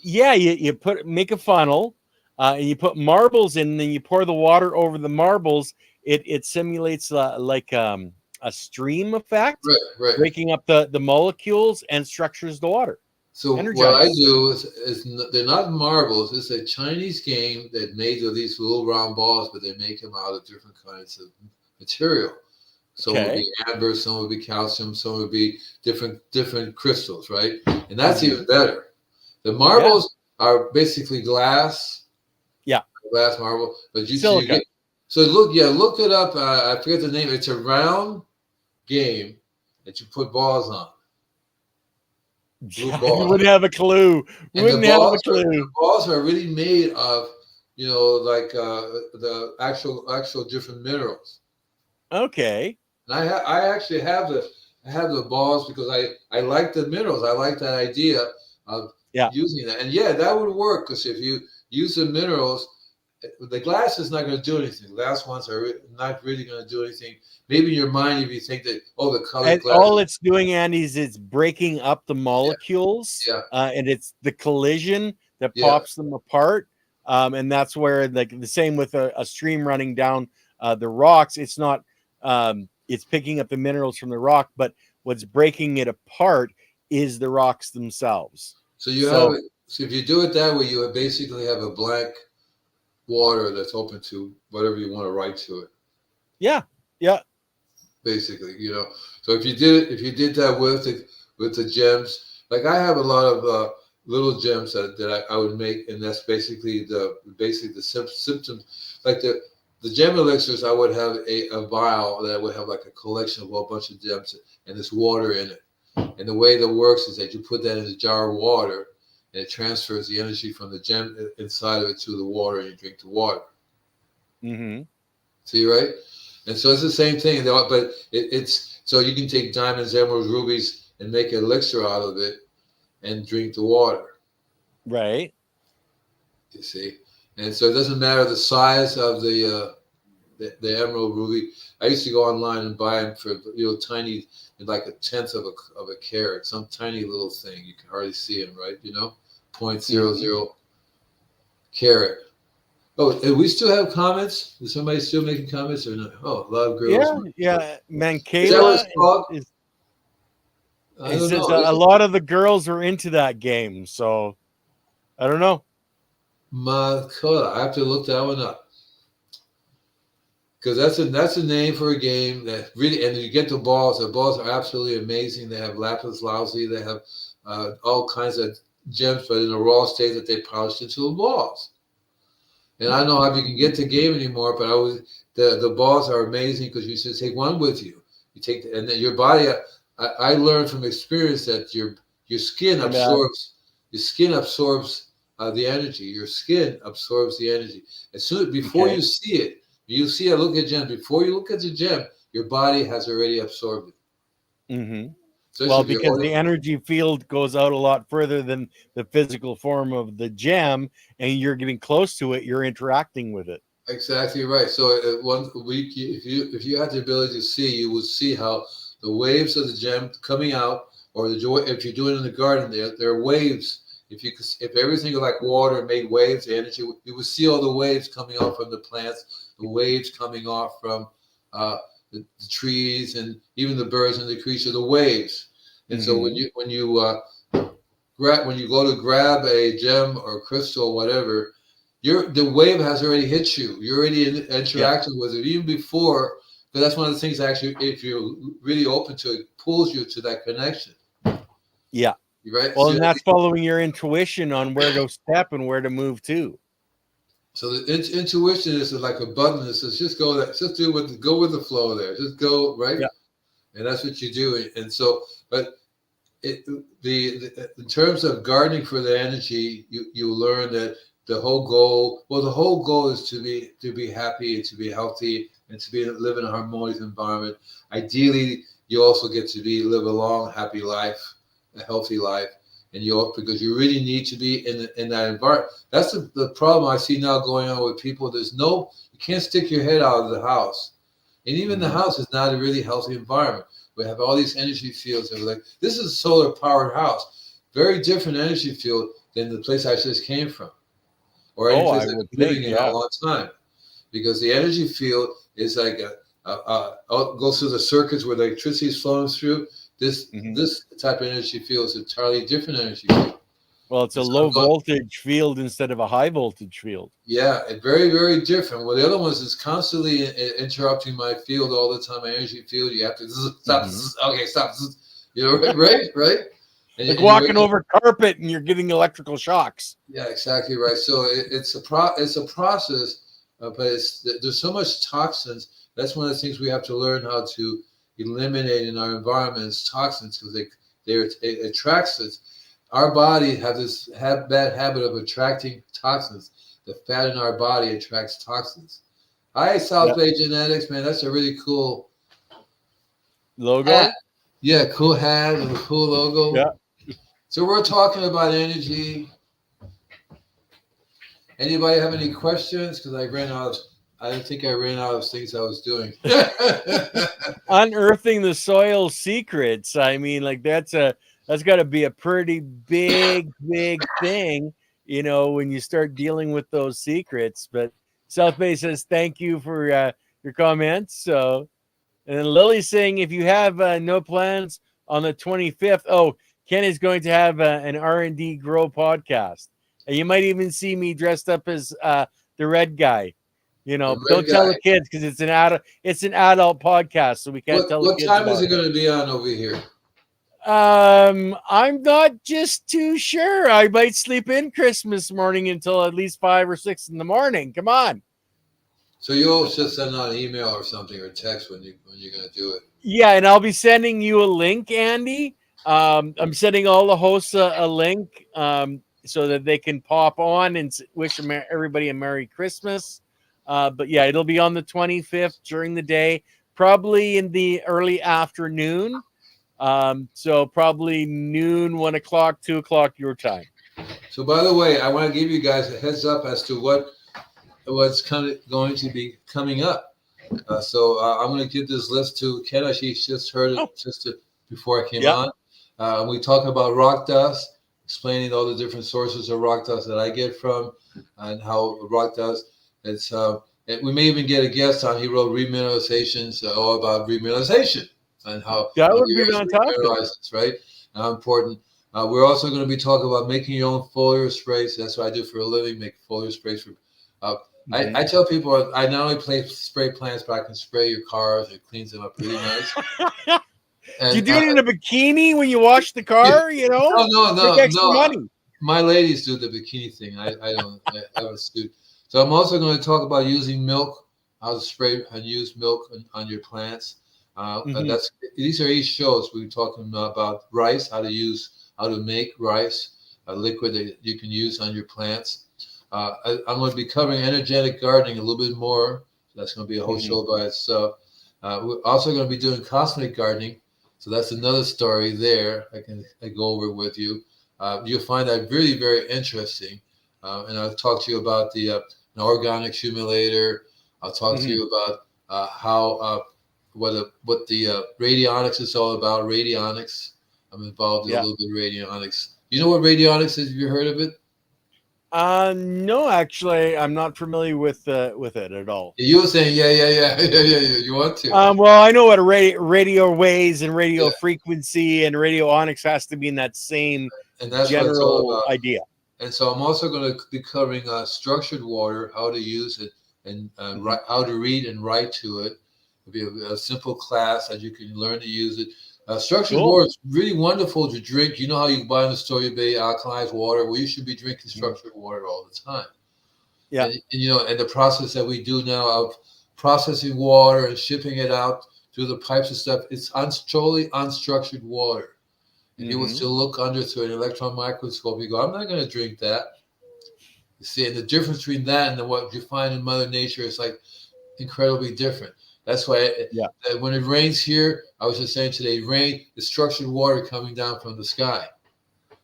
Yeah, you make a funnel, and you put marbles in, and then you pour the water over the marbles. It simulates like a stream effect, right. breaking up the molecules and structures the water. So what I do is they're not marbles. It's a Chinese game that made of these little round balls, but they make them out of different kinds of material. Some would be amber, some would be calcium, some would be different crystals, right? And that's even better. The marbles are basically glass. Yeah. Glass marble. But silica. Look it up. I forget the name. It's a round game that you put balls on. You wouldn't have a clue. The balls are really made of, the actual different minerals. Okay. And I actually have the balls because I like the minerals. I like that idea of using that. And that would work because if you use the minerals, the glass is not going to do anything. The glass ones are not really going to do anything. Maybe in your mind, if you think that, the color glass. All it's doing, Andy, is it's breaking up the molecules. And it's the collision that pops them apart. And that's where the same with a stream running down the rocks. It's not, it's picking up the minerals from the rock, but what's breaking it apart is the rocks themselves. So if you do it that way, you basically have a blank water that's open to whatever you want to write to it. Yeah. Basically, So if you did that with the gems, like I have a lot of little gems that I would make, and that's basically the symptoms. Like the gem elixirs, I would have a vial that would have like a collection of a whole bunch of gems and there's water in it. And the way that works is that you put that in a jar of water and it transfers the energy from the gem inside of it to the water and you drink the water. Mm-hmm. See, right? And so it's the same thing, but it's so you can take diamonds, emeralds, rubies, and make an elixir out of it and drink the water. Right. You see, and so it doesn't matter the size of the emerald ruby. I used to go online and buy them for tiny, like a tenth of a carat, some tiny little thing. You can hardly see them, right? 0.00 carat. Oh, and we still have comments? Is somebody still making comments or not? Oh, a lot of girls. Yeah. Is that what Mankayla it's called? it says a lot of the girls are into that game, so I don't know. Makola. I have to look that one up. Because that's a name for a game that really, and you get the balls. The balls are absolutely amazing. They have lapis lazuli. They have all kinds of gems, but in a raw state that they polished into the balls. And I don't know if you can get the game anymore, but the balls are amazing because you should take one with you. You take and then your body. I learned from experience that your skin absorbs the energy. Your skin absorbs the energy as soon before you see it. You see a look at gem. Before you look at the gem, your body has already absorbed it. Mm-hmm. Well, because the energy field goes out a lot further than the physical form of the gem, and you're getting close to it, you're interacting with it. Exactly right. So 1 week, if you had the ability to see, you would see how the waves of the gem coming out, or if you're doing it in the garden, there are waves. If everything was like water made waves, the energy, you would see all the waves coming off from the plants, the waves coming off from the trees, and even the birds and the creatures, the waves. And so when you go to grab a gem or crystal or whatever, the wave has already hit you. You're already interacting with it even before. But that's one of the things actually, if you're really open to it, pulls you to that connection. Yeah. Right. Well, and that's following your intuition on where to step and where to move to. So the intuition is like a button that says, just go there, just go with the flow there, just go, right? Yeah. And that's what you do. And so, but in terms of gardening for the energy, you learn that the whole goal is to be happy and to be healthy and to live in a harmonious environment. Ideally, you also get to live a long, happy life, a healthy life. And because you really need to be in that environment. That's the problem I see now going on with people. You can't stick your head out of the house. And even the house is not a really healthy environment. We have all these energy fields that are like, this is a solar powered house. Very different energy field than the place I just came from. Or any place I've been living in a long time. Because the energy field is like goes through the circuits where the electricity is flowing through. This type of energy field is entirely different energy field. Well, it's a low voltage field instead of a high voltage field. Yeah, very, very different. Well, the other one is constantly interrupting my field all the time, my energy field. You have to stop. Okay, stop. Right? And like walking over carpet and you're getting electrical shocks. Yeah, exactly right. So it's a process, but there's so much toxins. That's one of the things we have to learn how to eliminate in our environments, toxins, because it attracts us. Our body have this bad habit of attracting toxins. The fat in our body attracts toxins. Hi, South Bay Genetics, man. That's a really cool logo. Hat. Yeah, cool hat and a cool logo. Yeah. So we're talking about energy. Anybody have any questions? Because I think I ran out of things I was doing. Unearthing the soil secrets. I mean, like that's got to be a pretty big thing, when you start dealing with those secrets. But South Bay says thank you for your comments. So, and then Lily's saying if you have no plans on the 25th, Ken is going to have an R&D Grow podcast, and you might even see me dressed up as the red guy. Don't tell the kids because it's an adult podcast, so we can't tell the kids. What time is it going to be on over here? I'm not just too sure. I might sleep in Christmas morning until at least 5 or 6 in the morning. Come on. So you'll just send out an email or something or text when you're going to do it. Yeah, and I'll be sending you a link, Andy. I'm sending all the hosts a link so that they can pop on and wish everybody a Merry Christmas. But yeah, it'll be on the 25th during the day, probably in the early afternoon. So probably noon, 1 o'clock, 2 o'clock your time. So by the way, I want to give you guys a heads up as to what's going to be coming up. I'm going to give this list to Kenna. She just heard it before I came on. We talk about rock dust, explaining all the different sources of rock dust that I get from, and how rock dust. It's we may even get a guest on. He wrote remineralizations, all about remineralization and how that would be fantastic, right? How important. We're also going to be talking about making your own foliar sprays. That's what I do for a living, make foliar sprays for. I tell people I not only spray plants, but I can spray your cars. It cleans them up really nice. And, do you do it in a bikini when you wash the car? You know, no, make extra money. My ladies do the bikini thing. I don't. I have a suit. So I'm also going to talk about using milk, how to spray and use milk on your plants. And these are each shows. We're talking about rice, how to make rice, a liquid that you can use on your plants. I'm going to be covering energetic gardening a little bit more. That's going to be a whole show by itself. We're also going to be doing cosmic gardening. So that's another story there I go over with you. You'll find that really very interesting. And I'll talk to you about an organic accumulator. I'll talk to you about what the radionics is all about. Radionics. I'm involved in a little bit of radionics. You know what radionics is? Have you heard of it? No, actually, I'm not familiar with it at all. You were saying, yeah. You want to? Well, I know what radio waves and radio frequency and radionics has to be in that same general idea. And so I'm also going to be covering structured water, how to use it, and how to read and write to it. It'll be a simple class that you can learn to use it. Structured water is really wonderful to drink. You know how you buy in the store, you buy alkalized water. Well, you should be drinking structured water all the time. Yeah. And the process that we do now of processing water and shipping it out through the pipes and stuff, it's totally unstructured water. And you will still look under through an electron microscope. You go, I'm not going to drink that. You see, and the difference between that and what you find in Mother Nature is like incredibly different. That's why when it rains here, I was just saying today, rain is structured water coming down from the sky.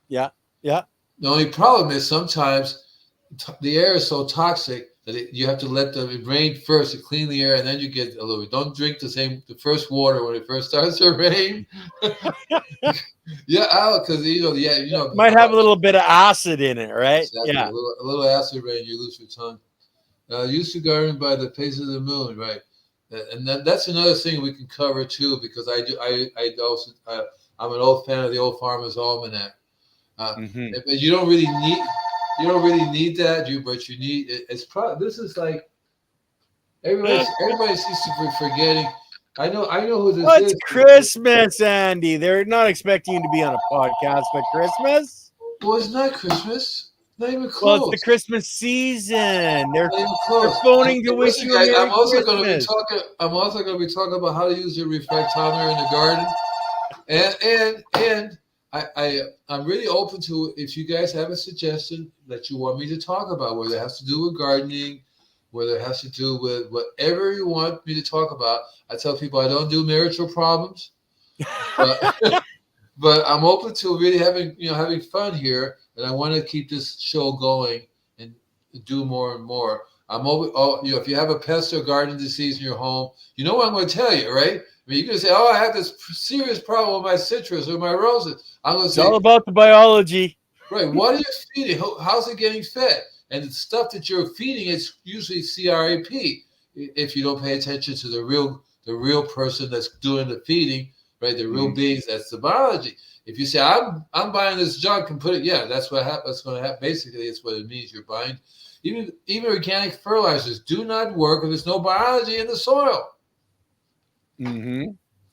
Yeah. The only problem is sometimes the air is so toxic that you have to let it rain first to clean the air, and then you get a little bit. Don't drink the first water when it first starts to rain. Because might have a little bit of acid in it, right? Exactly. Yeah, a little acid rain, you lose your tongue. Used to garden by the face of the moon, right? And that's another thing we can cover too, because I'm an old fan of the Old Farmer's Almanac. But you don't really need that. But you need it's probably this is like everybody seems to be forgetting. I know who this is. It's Christmas, Andy. They're not expecting you to be on a podcast at Christmas. Well, it's not Christmas. Not even close. Well, it's the Christmas season. They're phoning to wish you a Merry I'm also Christmas. I'm also going to be talking about how to use your reflectometer in the garden, and I'm really open to if you guys have a suggestion that you want me to talk about, whether it has to do with gardening, whether it has to do with whatever you want me to talk about. I tell people I don't do marital problems, but I'm open to really having fun here. And I want to keep this show going and do more and more. I'm over. If you have a pest or garden disease in your home, you know what I'm going to tell you, right? I mean, you're going to say, "Oh, I have this serious problem with my citrus or my roses." I'm going to say, "It's all about the biology." Right. What are you feeding? How's it getting fed? And the stuff that you're feeding is usually CRAP. If you don't pay attention to the real person that's doing the feeding, right? The real beings, that's the biology. If you say I'm buying this junk and put it, that's what happens. That's going to happen. Basically, it's what it means. You're buying even organic fertilizers do not work if there's no biology in the soil.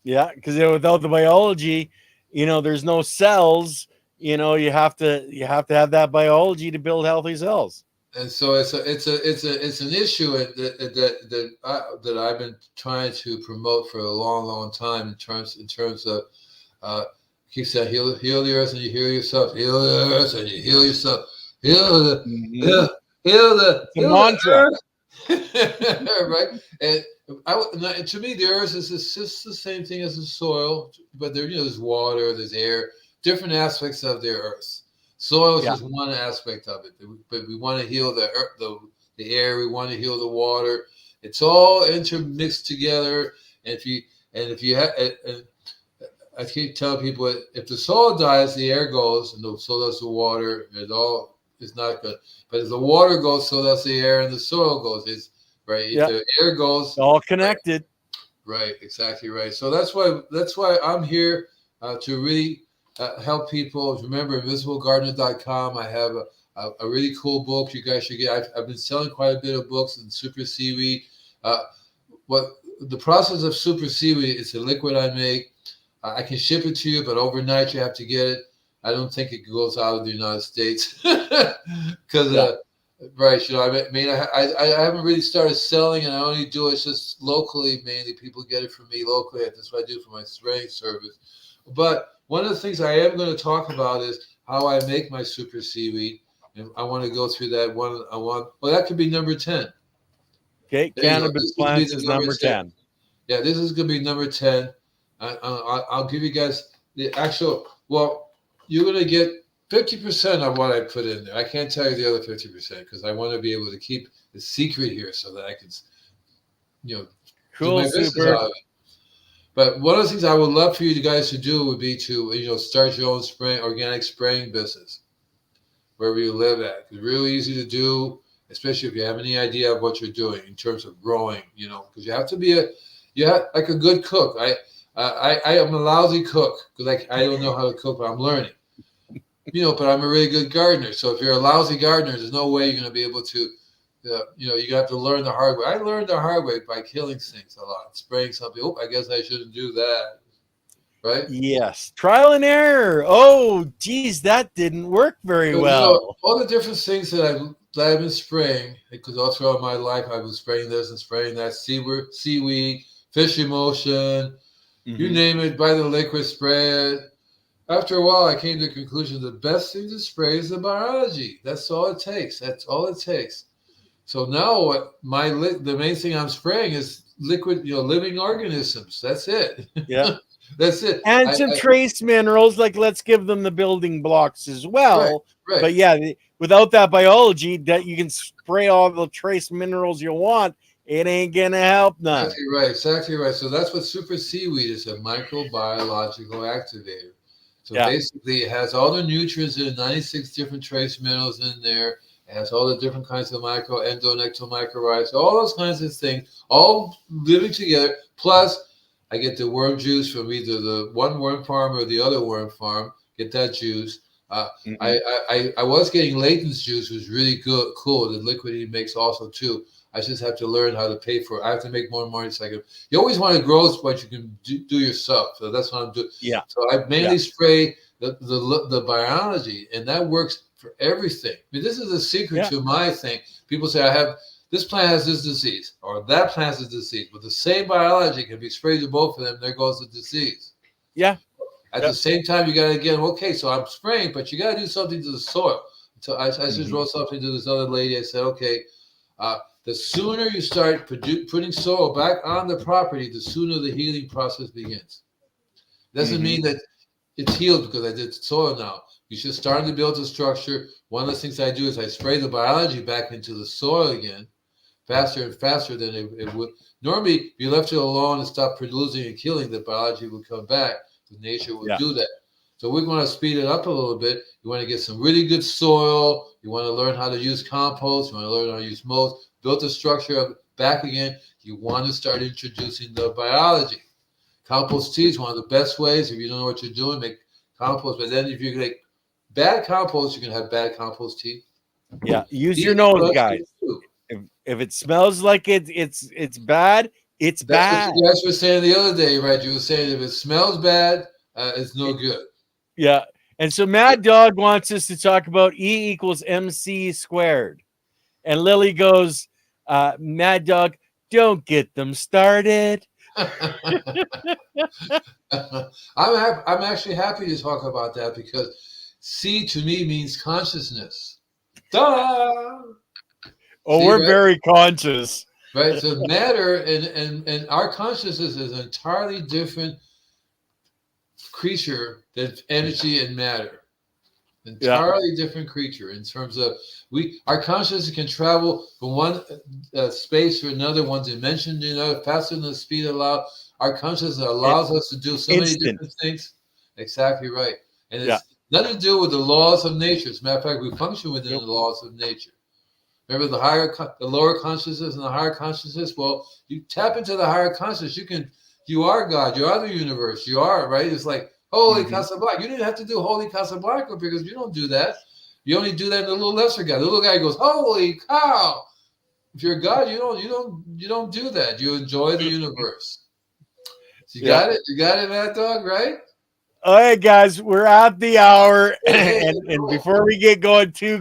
Yeah, because without the biology, there's no cells. You have to have that biology to build healthy cells. and so it's an issue that I've been trying to promote for a long time in terms of keep saying heal the earth and you heal yourself, heal the earth and you heal yourself, heal the Mm-hmm. It's a heal the mantra. earth, right? And to me, the earth is just the same thing as the soil, but there's water, there's air, different aspects of the earth. Soil is Yeah. just one aspect of it, but we want to heal the earth, the air. We want to heal the water. It's all intermixed together. And if you have, and I keep telling people, if the soil dies, the air goes, and so does the water. It all is not good. But if the water goes, so does the air, and the soil goes. It's right. If Yeah. the air goes, All connected. right, exactly right. So that's why I'm here to really help people. Remember, invisiblegardener.com. I have a really cool book you guys should get. I've been selling quite a bit of books in Super Seaweed. What the process of Super Seaweed? It's a liquid I make. I can ship it to you, but overnight you have to get it. I don't think it goes out of the United States because right, I haven't really started selling, and I only do it just locally. Mainly, people get it from me locally. That's what I do for my spraying service. But one of the things I am going to talk about is how I make my super seaweed, and I want to go through that one. Well, that could be number 10. Okay. There you go. Cannabis This could be plants the is number number 10. 10. Yeah, this is going to be number 10. I'll give you guys the actual. Well, you're going to get 50% of what I put in there. I can't tell you the other 50% because I want to be able to keep the secret here so that I can, do Cool. my business Super. out of it. But one of the things I would love for you guys to do would be to, start your own organic spraying business wherever you live at. It's really easy to do, especially if you have any idea of what you're doing in terms of growing, because you have to be like a good cook. I am a lousy cook because I don't know how to cook, but I'm learning. But I'm a really good gardener. So if you're a lousy gardener, there's no way you're going to be able to, you have to learn the hard way. I learned the hard way by killing things a lot, spraying something. Oh, I guess I shouldn't do that. Right? Yes. Trial and error. Oh, geez, that didn't work very well. All the different things that I've been spraying, because all throughout my life I was spraying this and spraying that, seaweed, fish emulsion, you name it, buy the liquid, spray it. After a while, I came to the conclusion the best thing to spray is the biology. That's all it takes. That's all it takes. So now the main thing I'm spraying is liquid, living organisms. That's it. Yeah. That's it. And some trace minerals, like let's give them the building blocks as well. Right. But yeah, without that biology, that you can spray all the trace minerals you want, it ain't gonna help none. Exactly right. So that's what super seaweed is, a microbiological activator. So basically, it has all the nutrients in 96 different trace minerals in there. It has all the different kinds of endonectal mycorrhizas, all those kinds of things, all living together. Plus, I get the worm juice from either the one worm farm or the other worm farm. Get that juice. I was getting Layton's juice, which was really cool. The liquid he makes also too. I just have to learn how to pay for it. I have to make more and more. You always want to grow what you can do yourself. So that's what I'm doing. Yeah. So I mainly spray the biology, and that works for everything. I mean, this is a secret to my thing. People say, this plant has this disease, or that plant has this disease. But the same biology can be sprayed to both of them. There goes the disease. Yeah. At the same time, you got to get, okay, so I'm spraying, but you got to do something to the soil. So I just wrote something to this other lady. I said, okay, the sooner you start putting soil back on the property, the sooner the healing process begins. Doesn't mean that it's healed because I did soil now. You should start to build the structure. One of the things I do is I spray the biology back into the soil again, faster and faster than it would. Normally, if you left it alone and stopped producing and killing, the biology would come back. The nature would do that. So we want to speed it up a little bit. You want to get some really good soil. You want to learn how to use compost. You want to learn how to use mulch. Build the structure back again. You want to start introducing the biology. Compost tea is one of the best ways. If you don't know what you're doing, make compost. But then if you make bad compost, you can have bad compost tea. Yeah, use your nose, guys. If it smells like it's bad, it's bad. That's what you guys were saying the other day, right? You were saying if it smells bad, it's no good. Yeah. And so Mad Dog wants us to talk about E equals MC squared. And Lily goes, Mad Dog, don't get them started. I'm actually happy to talk about that because C to me means consciousness. Ta-da! Oh, See, we're right? very conscious. Right. So matter and our consciousness is an entirely different creature than energy and matter. Yeah. Entirely different creature in terms of our consciousness can travel from one space to another, one dimension to another, faster than the speed of light. Our consciousness And allows us to do so many instant. different things. Exactly right. And Yeah. it's nothing to do with the laws of nature. As a matter of fact, we function within Nope. the laws of nature. Remember the lower consciousness and the higher consciousness. Well, you tap into the higher consciousness. You are God. You are the universe. You are right. It's like holy Mm-hmm. Casablanca. You didn't have to do holy Casablanca because you don't do that. You only do that in the little lesser guy. The little guy goes, holy cow! If you're God, you don't do that. You enjoy the universe. So you Yeah. got it. You got it, Mad Dog. Right? All right, guys, we're at the hour, Hey, hey, and cool. before we get going too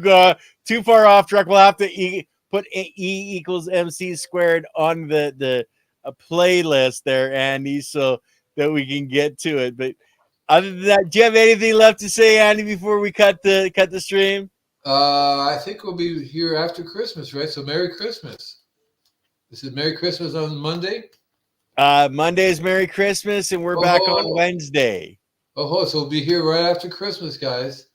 far off track, we'll have to put E equals MC squared on the playlist there, Andy, so that we can get to it. But other than that, do you have anything left to say, Andy, before we cut the stream? I think we'll be here after Christmas, right? So Merry Christmas. This is Merry Christmas on Monday. Monday is Merry Christmas, and we're back on Oh, Wednesday. so we'll be here right after Christmas, guys.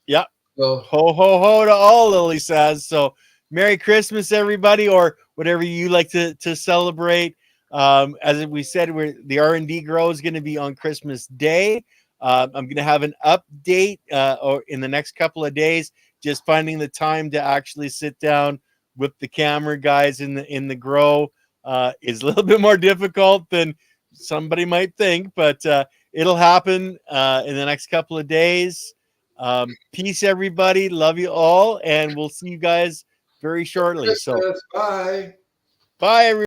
Yep. So Ho ho ho to all, Lily says. So Merry Christmas, everybody, or whatever you like to celebrate. As we said, the R&D Grow is going to be on Christmas Day. I'm going to have an update or in the next couple of days. Just finding the time to actually sit down with the camera guys in the grow is a little bit more difficult than somebody might think, but it'll happen in the next couple of days. Peace, everybody. Love you all, and we'll see you guys very shortly. So, Christmas. Bye. bye, everybody.